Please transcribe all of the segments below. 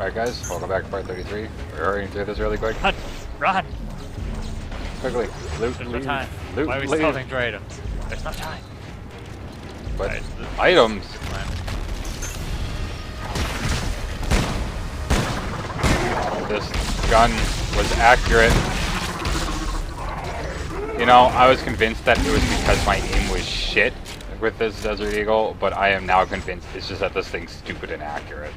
Alright guys, welcome back to part 33. We're hurrying through this really quick. Run! Run! Quickly. Loot, There's no leave. time. Loot, Why are we leave. solving for items? There's no time. But Alright, so items! This gun was accurate. You know, I was convinced that it was because my aim was shit with this Desert Eagle, but I am now convinced it's just that this thing's stupid and accurate.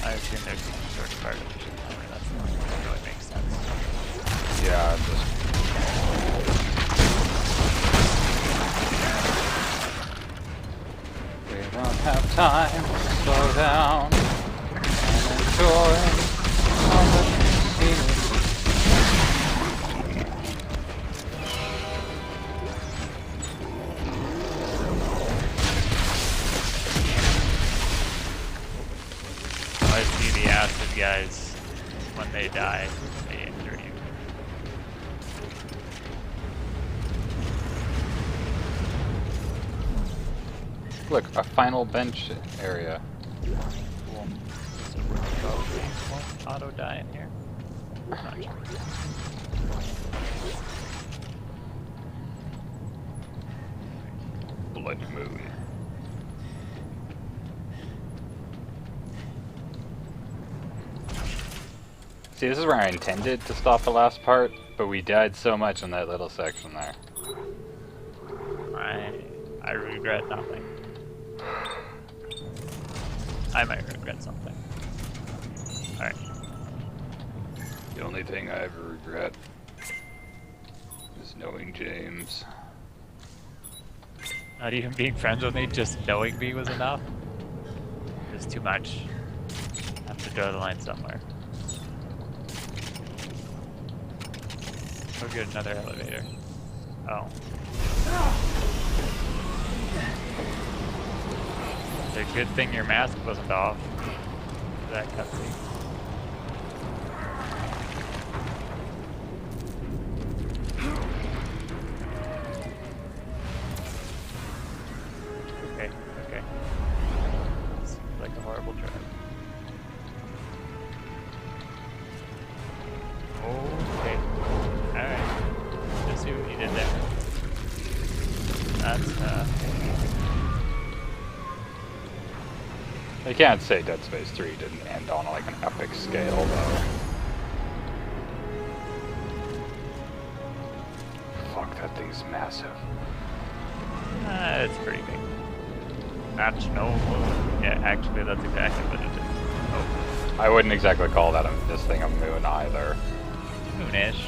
I assume there's some sort of artificial power. That's the one that really makes sense. Yeah, just... We don't have time to slow down and enjoy all the scenery. I see the acid guys, when they die, they injure you. Look, a final bench area. Cool. So we're won't auto die in here. Not sure. Blood moon. See, this is where I intended to stop the last part, but we died so much in that little section there. I regret nothing. I might regret something. Alright. The only thing I ever regret is knowing James. Not even being friends with me, just knowing me was enough. It's too much. I have to draw the line somewhere. Oh good, another elevator. Oh. It's a good thing your mask wasn't off. That cutscene. Okay, okay. Seems like a horrible drive. Okay. Alright. Let's see what you did there. That's, I can't say Dead Space 3 didn't end on like an epic scale though. Fuck, that thing's massive. it's pretty big. Notch, no. Yeah, actually, that's exactly what it is. Oh, I wouldn't exactly call that this thing a moon either. moonish.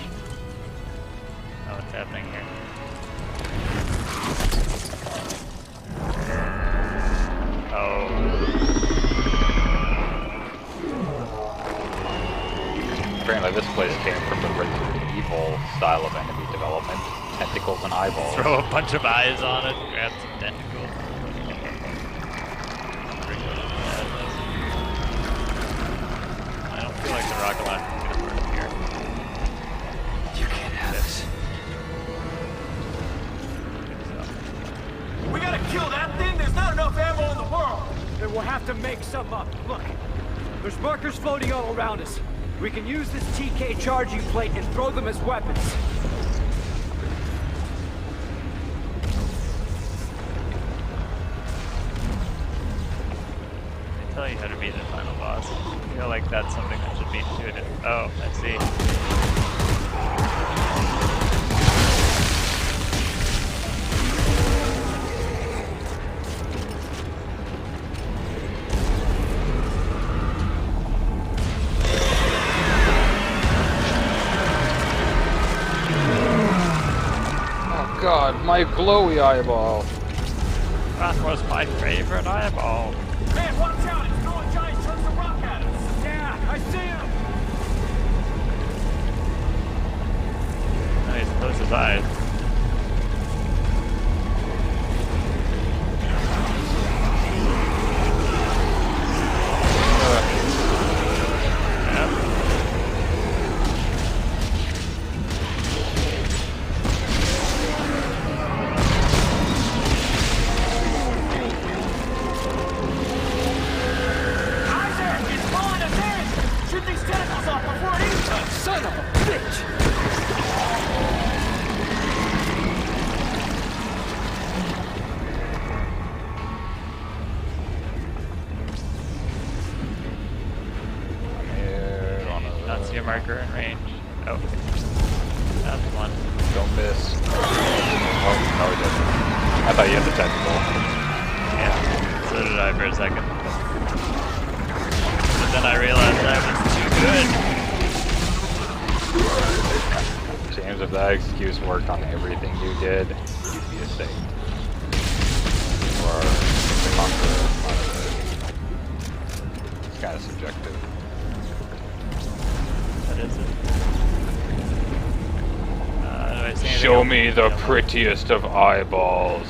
Oh, what's happening here? Oh. Apparently this place came from the Resident Evil style of enemy development. Tentacles and eyeballs. Throw a bunch of eyes on it, grab some tentacles. I don't feel like the rocket launcher is gonna work here. You can't have this. We gotta kill that thing! There's not enough ammo in the world! Then we'll have to make some up. Look, there's markers floating all around us. We can use this TK charging plate and throw them as weapons. They tell you how to beat the final boss. I feel like that's something that should be intuitive. Oh, I see. god, my glowy eyeball. That was my favorite eyeball. Man, watch out! It's throwing giant chunks of rock at us! Yeah, I see him! No, he's closed his eyes. Isaac, it's pulling us in! Shoot these tentacles off before it eats us! Son of a bitch! Here on a- Not see a marker in range. Oh. That's one. Don't miss. Oh, no, he didn't. I thought you had the technical. Yeah. So did I for a second. But then I realized I was too good. James, if that excuse worked on everything you did, you'd be a saint. Or the conqueror. It's kind of subjective. What is it? Do I see anything Show else? me the prettiest of eyeballs.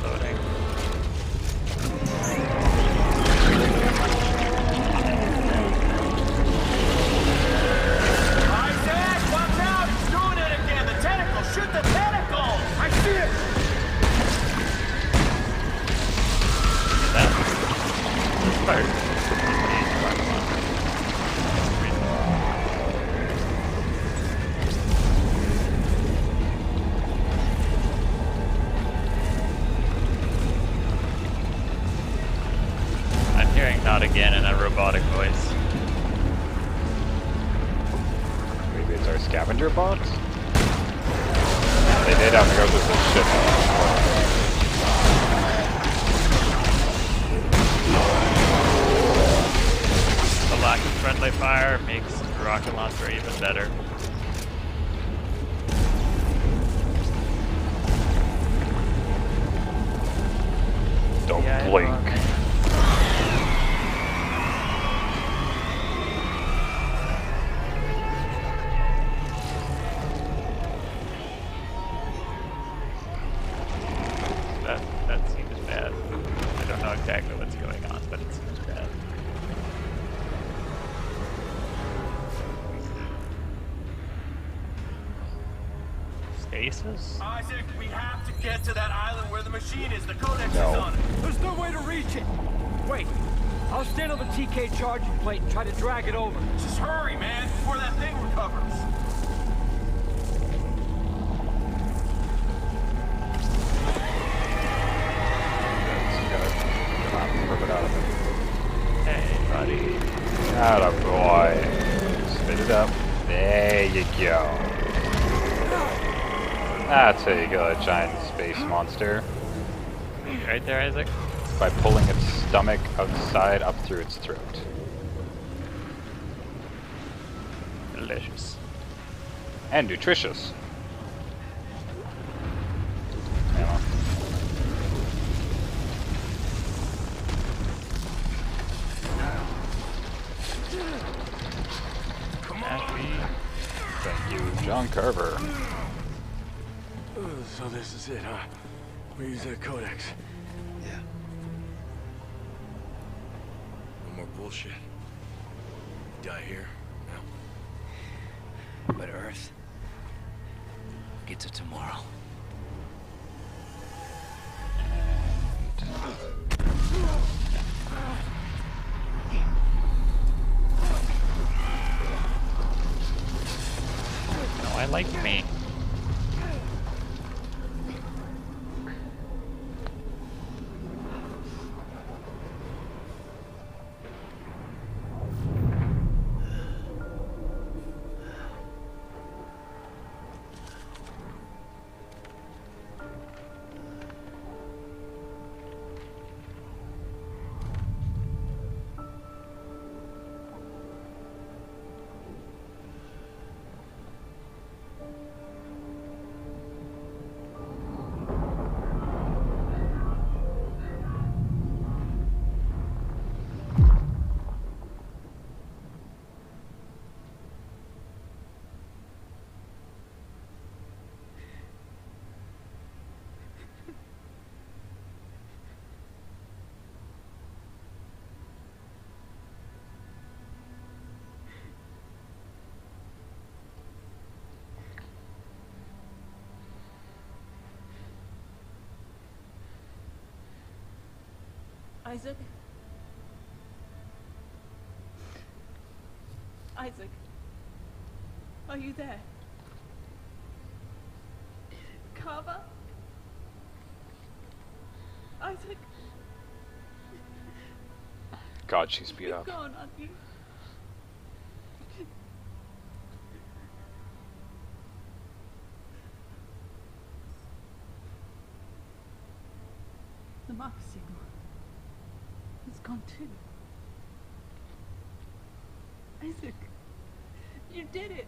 Loading. Isaac, watch out! It's doing it again! The tentacle! Shoot the tentacle! I see it! This part. I'm hearing not again in a robotic voice. Maybe it's our scavenger bots? They did have to go through this shit. The lack of friendly fire makes the rocket launcher even better. Don't Yeah, I blink. know. That seems bad. I don't know exactly what's going on, but it seems bad. Stasis? Isaac, we have to get to that island where the machine is. The codex No. is on it. There's no way to reach it! Wait, I'll stand on the TK charging plate and try to drag it over. Just hurry, man, before that thing recovers. Come on, rip it out of it. Hey, buddy. Atta boy. Spit it up. There you go. That's how you kill a giant space monster. You right there, Isaac? By pulling its stomach outside up through its throat. Delicious. And nutritious. Yeah. Thank you, John Carver. So this is it, huh? We use that codex. Yeah. No more bullshit. Die here, now. But Earth gets it tomorrow. No, I like me. Isaac? Isaac? Are you there? Carver? Isaac? God, she's beat You've up. gone, aren't you? The marker signal. It's gone too. Isaac, you did it.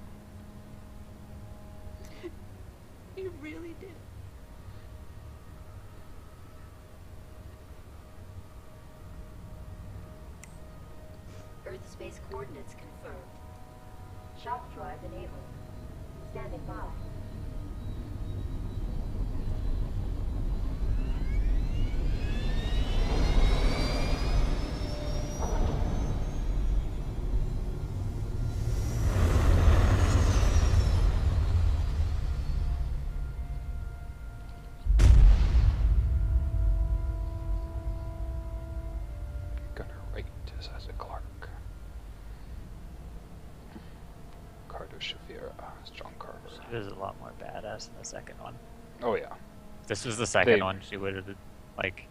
You really did it. Earth space coordinates confirmed. Shock drive enabled. Standing by. Gonna write this as a Clark. Carter Shavira as John Carver. She was a lot more badass in the second one. Oh yeah. If this was the second They- one, she would have, like,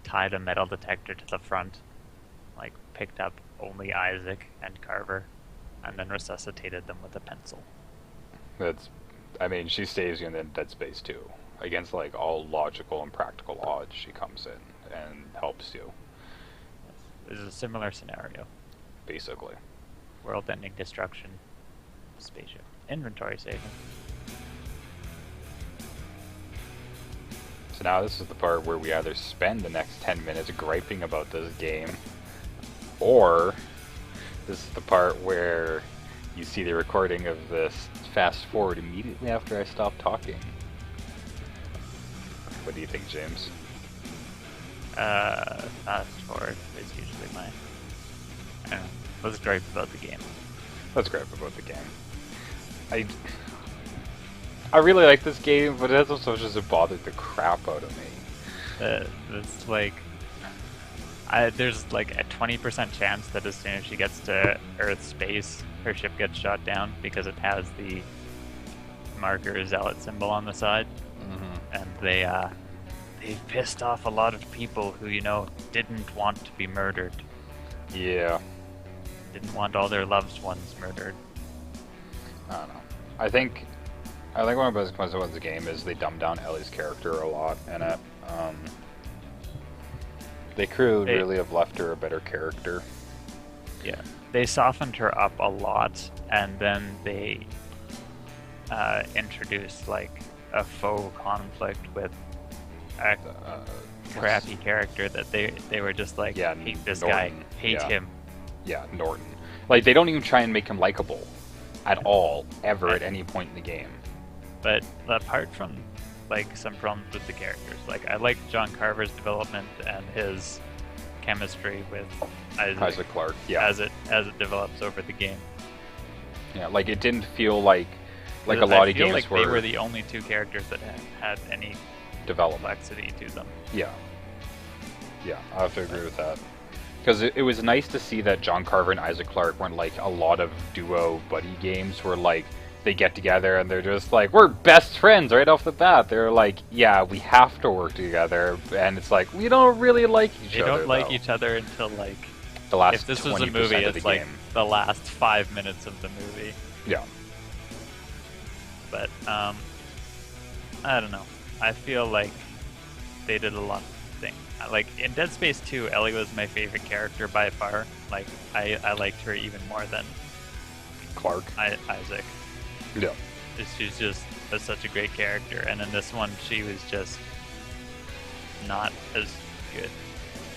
tied a metal detector to the front, like, picked up only Isaac and Carver, and then resuscitated them with a pencil. That's, I mean, she saves you in Dead Space 2. Against like all logical and practical odds, she comes in and helps you, This is a similar scenario. basically. World-ending destruction, spaceship, inventory saving. So now this is the part where we either spend the next 10 minutes griping about this game, or this is the part where you see the recording of this fast forward immediately after I stop talking. What do you think, James? Fast forward is usually my... I don't know. Let's gripe about the game. Let's gripe about the game. I really like this game, but it has also just bothered the crap out of me. It's like... there's like a 20% chance that as soon as she gets to Earth space, her ship gets shot down because it has the marker zealot symbol on the side. And they've pissed off a lot of people who, you know, didn't want to be murdered. Yeah. Didn't want all their loved ones murdered. I don't know. I think one of the best points about the game is they dumbed down Ellie's character a lot in it. They could really have left her a better character. Yeah. They softened her up a lot, and then they introduced like a faux conflict with a crappy character that they were just like, hate this guy, hate him. Yeah, Norton. Like, they don't even try and make him likable at all, ever, at any point in the game. But apart from like some problems with the characters, like I like John Carver's development and his chemistry with Isaac Clarke, yeah, as it develops over the game. Yeah, like it didn't feel like a lot of games like were. They were the only two characters that had any development complexity to them. Yeah, I have to agree with that. Because it was nice to see that John Carver and Isaac Clarke weren't like a lot of duo buddy games where like they get together and they're just like, we're best friends right off the bat. They're like, yeah, we have to work together, and it's like, we don't really like each other. They don't like though. each other until like the last. If this was a movie, it's like the last 5 minutes of the movie. Yeah. But I don't know. I feel like they did a lot of things. Like in Dead Space 2, Ellie was my favorite character by far. Like I liked her even more than Clark. Isaac. Yeah. She's just such a great character, and in this one, she was just not as good.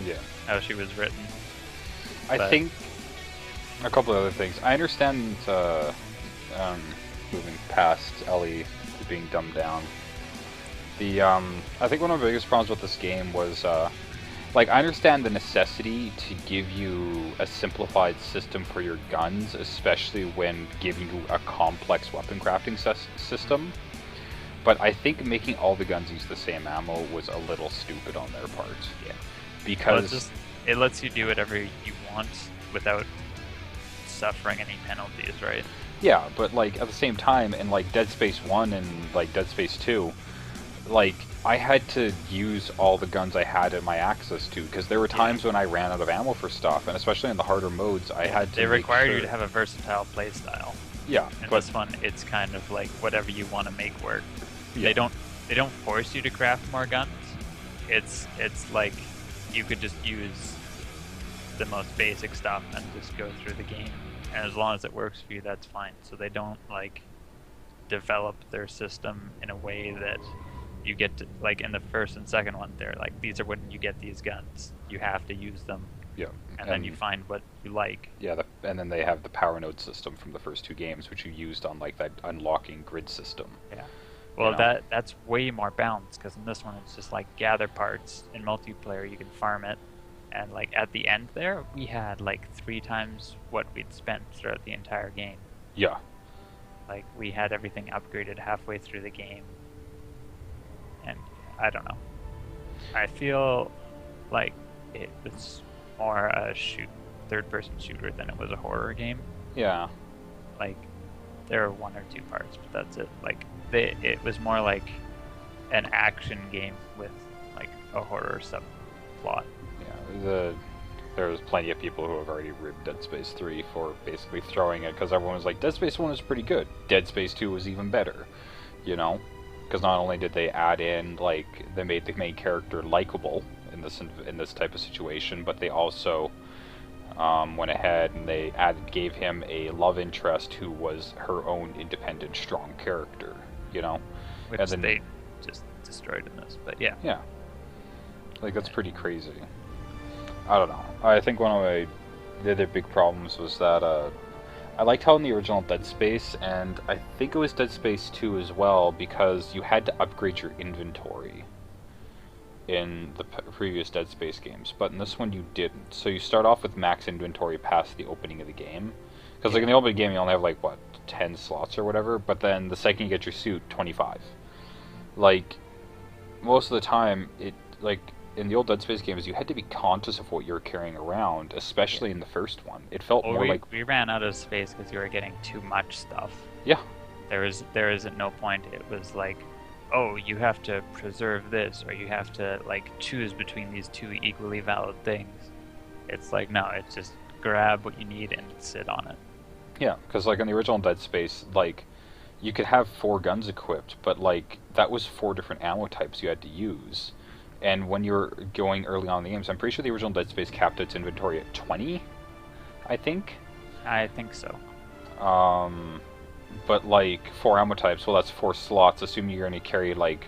Yeah. How she was written. I think a couple of other things. I understand moving past Ellie being dumbed down. I think one of the biggest problems with this game was, like, I understand the necessity to give you a simplified system for your guns, especially when giving you a complex weapon crafting system. But I think making all the guns use the same ammo was a little stupid on their part. Yeah. because it lets you do whatever you want without suffering any penalties, right? yeah, but like at the same time, in like Dead Space 1 and like Dead Space 2, like I had to use all the guns I had at my access to, because there were times when I ran out of ammo for stuff, and especially in the harder modes, I had to. They required you to have a versatile playstyle. Yeah, In but this one, it's kind of like whatever you want to make work. Yeah. They don't force you to craft more guns. It's like you could just use the most basic stuff and just go through the game, and as long as it works for you, that's fine. So they don't like develop their system in a way that you get to, like in the first and second one, they're like, these are when you get these guns. You have to use them, yeah, and then you find what you like. yeah, and then they have the power node system from the first 2 games, which you used on like that unlocking grid system. Yeah. Well, You know? that's way more balanced, because in this one it's just like gather parts. In multiplayer, you can farm it, and like at the end there, we had like 3 times what we'd spent throughout the entire game. Yeah, Like we had everything upgraded halfway through the game, and I don't know. I feel like it was more a third-person shooter than it was a horror game. yeah, Like there are 1 or 2 parts, but that's it. Like it was more like an action game with like a horror subplot. yeah. There's plenty of people who have already ribbed Dead Space 3 for basically throwing it, because everyone was like, Dead Space 1 was pretty good. Dead Space 2 was even better, you know? Because not only did they add in, like, they made the main character likable in this type of situation, but they also went ahead and they gave him a love interest who was her own independent, strong character, you know? Which And then- they just destroyed in this, but yeah. Yeah. Like, that's pretty crazy. I don't know. I think one of the other big problems was that, I liked how in the original Dead Space, and I think it was Dead Space 2 as well, because you had to upgrade your inventory in the previous Dead Space games, but in this one you didn't. So you start off with max inventory past the opening of the game. Because like in the opening game you only have like, what, 10 slots or whatever, but then the second you get your suit, 25. Like, most of the time, in the old Dead Space games, you had to be conscious of what you were carrying around, especially in the first one. It felt Well, more like... we ran out of space because you were getting too much stuff. Yeah. There is at no point it was like, oh, you have to preserve this, or you have to like choose between these 2 equally valid things. It's like, no, it's just grab what you need and sit on it. Yeah, because like in the original Dead Space, like, you could have 4 guns equipped, but like, that was 4 different ammo types you had to use. And when you're going early on in the games, I'm pretty sure the original Dead Space capped its inventory at 20, I think. I think so. But like 4 ammo types, well, that's 4 slots, assuming you're going to carry like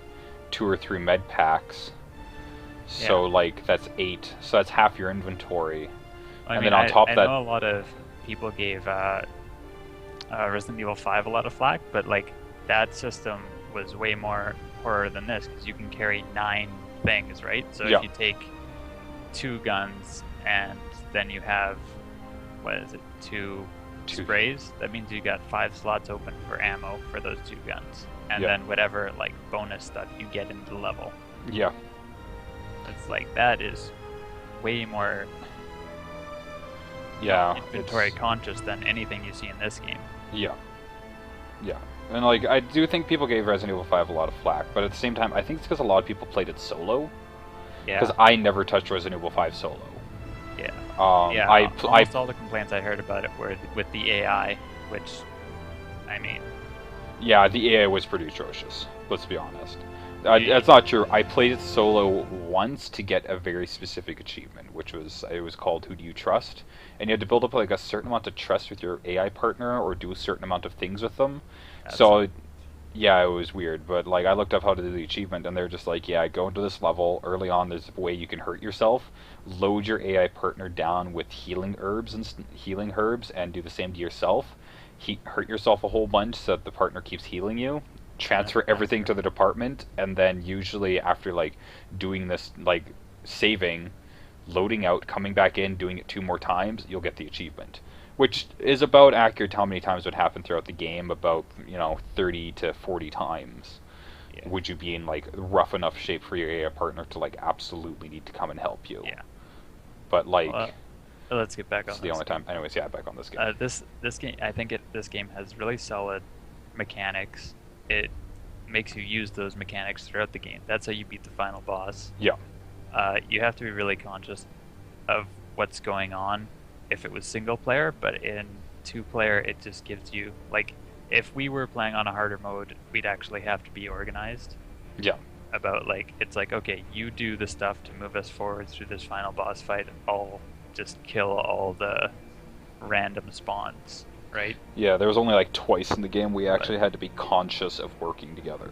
2 or 3 med packs. So like that's 8. So that's half your inventory. I And mean, then on top of that, I know a lot of people gave Resident Evil 5 a lot of flack, but like that system was way more horror than this, because you can carry 9 things, right? So Yeah. if you take 2 guns and then you have, what is it, 2 sprays, that means you got 5 slots open for ammo for those 2 guns, and Yeah. then whatever like bonus stuff you get into the level. yeah, It's like, that is way more yeah, inventory it's- conscious than anything you see in this game. Yeah. Yeah. And like, I do think people gave Resident Evil 5 a lot of flack, but at the same time, I think it's because a lot of people played it solo. Yeah. Because I never touched Resident Evil 5 solo. Yeah. Yeah, Almost all the complaints I heard about it were with the AI, which, I mean... Yeah, the AI was pretty atrocious, let's be honest. That's not true. I played it solo once to get a very specific achievement, which was, it was called Who Do You Trust? And you had to build up like a certain amount of trust with your AI partner, or do a certain amount of things with them. Yeah, it was weird, but like I looked up how to do the achievement, and they're just like, yeah, go into this level, early on there's a way you can hurt yourself, load your AI partner down with healing herbs, and do the same to yourself. Hurt yourself a whole bunch so that the partner keeps healing you, transfer everything to the department, and then usually after like doing this, like saving, loading out, coming back in, doing it 2 more times, you'll get the achievement. Which is about accurate to how many times would happen throughout the game, about, 30 to 40 times. Yeah. would you be in like rough enough shape for your AI partner to like absolutely need to come and help you? Yeah. But like, Well, let's get back on it's the this only game. time. Anyways, yeah, back on this game. This game, I think this game has really solid mechanics. It makes you use those mechanics throughout the game. That's how you beat the final boss. Yeah. You have to be really conscious of what's going on if it was single player, but in 2-player, it just gives you, like, if we were playing on a harder mode, we'd actually have to be organized Yeah. about, like, it's like, okay, you do the stuff to move us forward through this final boss fight, I'll just kill all the random spawns, right? Yeah, there was only like twice in the game we actually had to be conscious of working together.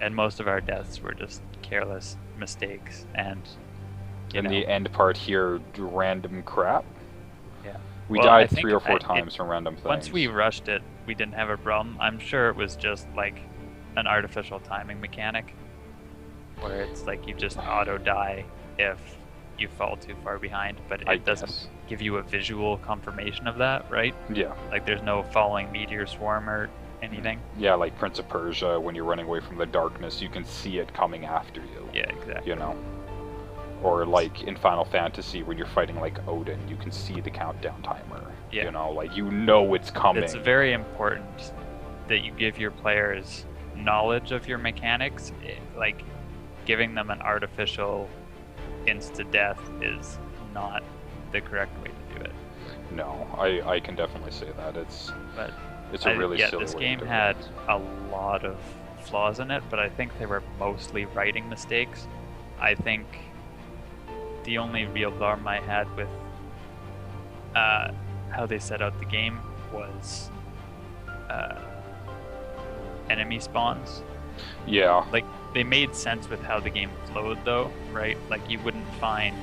And most of our deaths were just careless mistakes, and you In know, the end part here, random crap. yeah. We Well, I died think 3 or 4 it- times from random things. Once we rushed it, we didn't have a problem. I'm sure it was just like an artificial timing mechanic, where it's like you just auto die if you fall too far behind, but it I doesn't guess. give you a visual confirmation of that, right? Yeah. Like there's no falling meteor swarm or anything. Yeah, like Prince of Persia, when you're running away from the darkness, you can see it coming after you. Yeah, exactly. You know? Or like in Final Fantasy, when you're fighting like Odin, you can see the countdown timer. Yeah. You know, like you know it's coming. It's very important that you give your players knowledge of your mechanics. Like giving them an artificial insta-death is not the correct way to do it. No, I can definitely say that. It's But a really yeah, silly this way game to do had it. a lot of flaws in it, but I think they were mostly writing mistakes. I think the only real problem I had with how they set out the game was enemy spawns. Yeah. Like they made sense with how the game flowed, though, right? Like you wouldn't find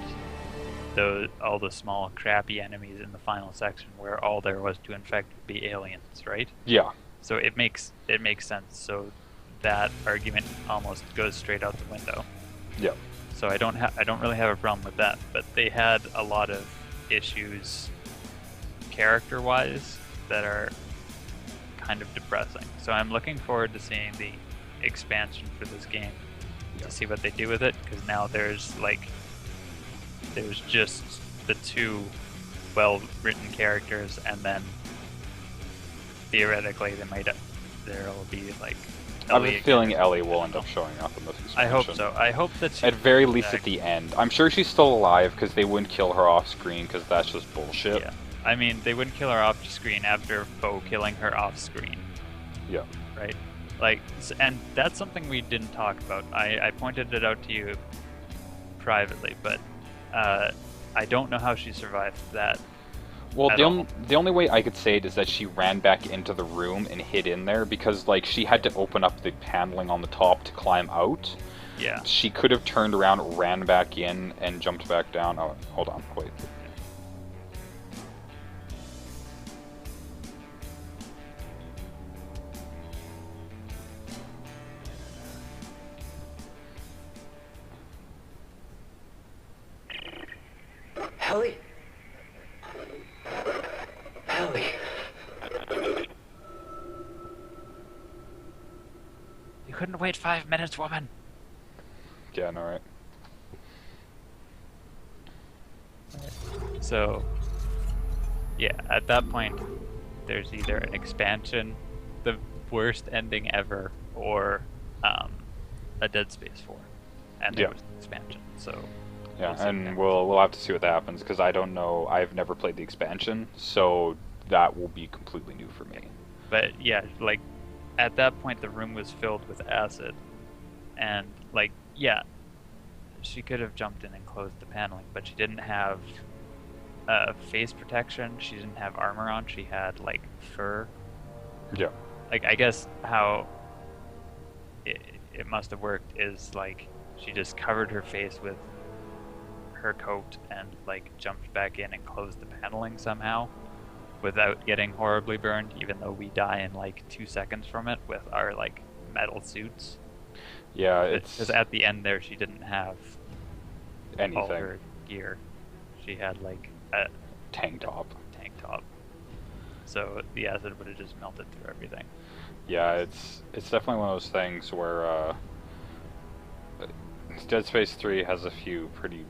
all the small crappy enemies in the final section where all there was to infect would be aliens, right? Yeah. So it makes sense. So that argument almost goes straight out the window. Yeah. So I don't really have a problem with that. But they had a lot of issues character-wise that are kind of depressing. So I'm looking forward to seeing the expansion for this game to see what they do with it, because now there's just the 2 well-written characters, and then theoretically there'll be like I have Ellie a feeling again. Ellie will end up showing up in this expansion. I hope so. I hope that she At very comes least back. at the end. I'm sure she's still alive because they wouldn't kill her off screen because that's just bullshit. Yeah. I mean, they wouldn't kill her off screen after Bo killing her off screen, Yeah. right? Like, and that's something we didn't talk about. I pointed it out to you privately, but I don't know how she survived that. Well, at the, all. the only way I could say it is that she ran back into the room and hid in there because, like, she had to open up the paneling on the top to climb out. Yeah. She could have turned around, ran back in, and jumped back down. Oh, hold on, wait. Ellie? Ellie? You couldn't wait 5 minutes, woman. Yeah, no, right. So, yeah, at that point, there's either an expansion, the worst ending ever, or a Dead Space 4, and there Yeah. was an expansion. So, Yeah, we'll see what and happens. we'll have to see what happens because I don't know. I've never played the expansion, so that will be completely new for me. But yeah, like at that point, the room was filled with acid, and like yeah, she could have jumped in and closed the paneling, but she didn't have face protection. She didn't have armor on. She had like fur. Yeah. Like I guess how it must have worked is like she just covered her face with her coat and like jumped back in and closed the paneling somehow without getting horribly burned, even though we die in like 2 seconds from it with our like metal suits. Yeah, it's Because at the end there she didn't have all anything. her gear. She had like a Tank top. tank top. So the acid would have just melted through everything. Yeah, it's definitely one of those things where Dead Space 3 has a few pretty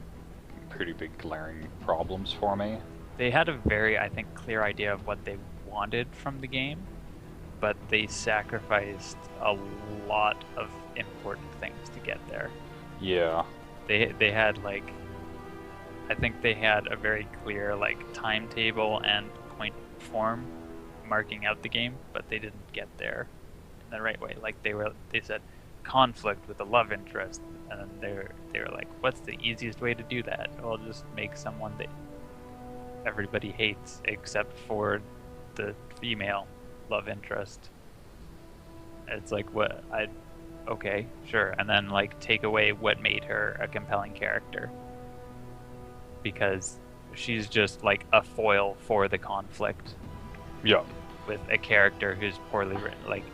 big glaring problems for me. They had a very, I think, clear idea of what they wanted from the game, but they sacrificed a lot of important things to get there. Yeah. They had like, I think they had a very clear like timetable and point form marking out the game, but they didn't get there in the right way. Like they said conflict with a love interest, and they were like, what's the easiest way to do that? Well, just make someone that everybody hates except for the female love interest. It's like, what? Okay, sure. And then like take away what made her a compelling character, because she's just like a foil for the conflict. Yeah. With a character who's poorly written. Like,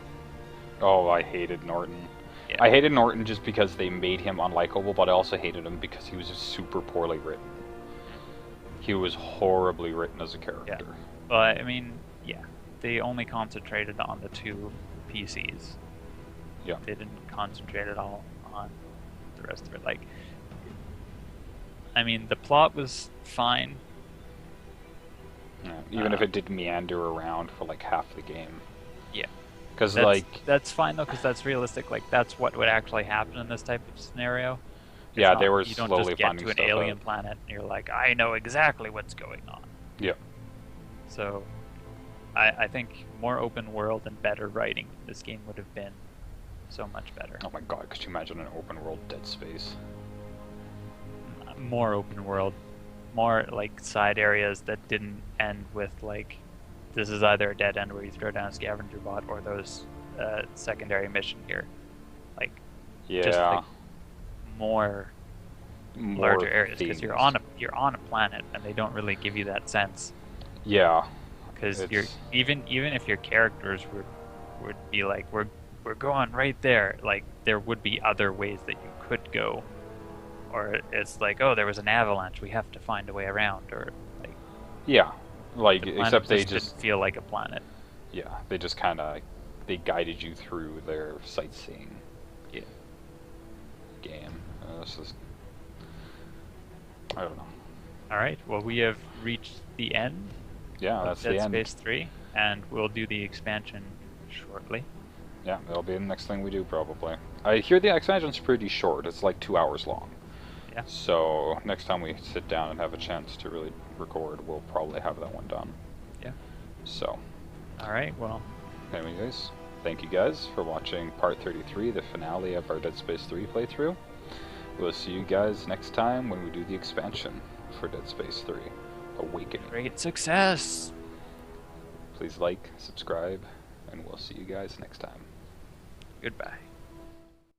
oh, I hated Norton. yeah. I hated Norton just because they made him unlikable, but I also hated him because he was just super poorly written. He was horribly written as a character. Yeah. Well, I mean, yeah, they only concentrated on the two PCs. Yeah. They didn't concentrate at all on the rest of it. Like, I mean, the plot was fine. Yeah, even if it did meander around for like half the game. Yeah. Because like, that's fine though, because that's realistic. Like, that's what would actually happen in this type of scenario. yeah, they were You don't slowly just get finding to an stuff alien out. planet and you're like, I know exactly what's going on. Yeah. So, I think more open world and better writing in this game would have been so much better. Oh my god, could you imagine an open world Dead Space? More open world, more like side areas that didn't end with like, this is either a dead end where you throw down a scavenger bot or those secondary mission here. Like, Yeah. just like more larger areas, because themes. you're on a planet and they don't really give you that sense. Yeah. Because It's- you're even if your characters would be like, we're going right there, like there would be other ways that you could go, or it's like, oh, there was an avalanche, we have to find a way around, or like, Yeah. Like, the planet except they didn't just, feel like a planet. yeah, they just kind of, they guided you through their sightseeing Yeah. game. This is, I don't know. All right, well, we have reached the end Yeah, of that's Dead the end. Space 3, and we'll do the expansion shortly. Yeah, that'll be the next thing we do probably. I hear the expansion's pretty short. It's like 2 hours long. Yeah. So next time we sit down and have a chance to really record, we'll probably have that one done. Yeah. So, All right, well, anyways, thank you guys for watching part 33, the finale of our Dead Space 3 playthrough. We'll see you guys next time when we do the expansion for Dead Space 3, Awakening. great success! Please like, subscribe, and we'll see you guys next time. Goodbye.